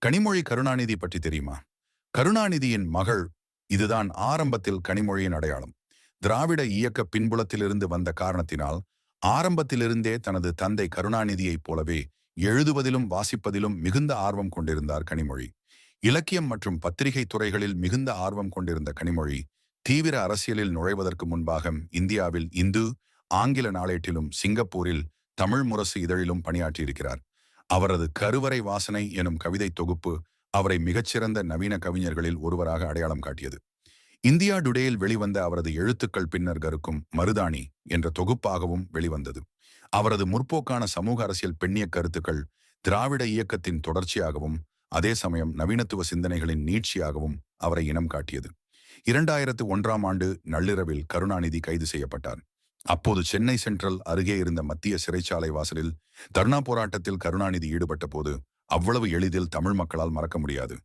கனிமொழி கருணாநிதி பற்றி தெரியுமா? கருணாநிதியின் மகள். இதுதான் ஆரம்பத்தில் கனிமொழியின் அடையாளம். திராவிட இயக்க பின்புலத்திலிருந்து வந்த காரணத்தினால் ஆரம்பத்திலிருந்தே தனது தந்தை கருணாநிதியைப் போலவே எழுதுவதிலும் வாசிப்பதிலும் மிகுந்த ஆர்வம் கொண்டிருந்தார் கனிமொழி. இலக்கியம் மற்றும் பத்திரிகை துறைகளில் மிகுந்த ஆர்வம் கொண்டிருந்த கனிமொழி தீவிர அரசியலில் நுழைவதற்கு முன்பாக இந்தியாவில் இந்து, ஆங்கில நாளேட்டிலும் சிங்கப்பூரில் தமிழ் முரசு இதழிலும் பணியாற்றியிருக்கிறார். அவரது கருவறை வாசனை எனும் கவிதை தொகுப்பு அவரை மிகச்சிறந்த நவீன கவிஞர்களில் ஒருவராக அடையாளம் காட்டியது. இந்தியா டுடேயில் வெளிவந்த அவரது எழுத்துக்கள் பின்னர் கருக்கும் மருதாணி என்ற தொகுப்பாகவும் வெளிவந்தது. அவரது முற்போக்கான சமூக அரசியல் பெண்ணிய கருத்துக்கள் திராவிட இயக்கத்தின் தொடர்ச்சியாகவும் அதே சமயம் நவீனத்துவ சிந்தனைகளின் நீட்சியாகவும் அவரை இனம் காட்டியது. 2001ஆம் ஆண்டு நள்ளிரவில் கருணாநிதி கைது செய்யப்பட்டார். அப்போது சென்னை சென்ட்ரல் அருகே இருந்த மத்திய சிறைச்சாலை வாசலில் தர்ணா போராட்டத்தில் கருணாநிதி ஈடுபட்ட போது அவ்வளவு எளிதில் தமிழ் மக்களால் மறக்க முடியாது.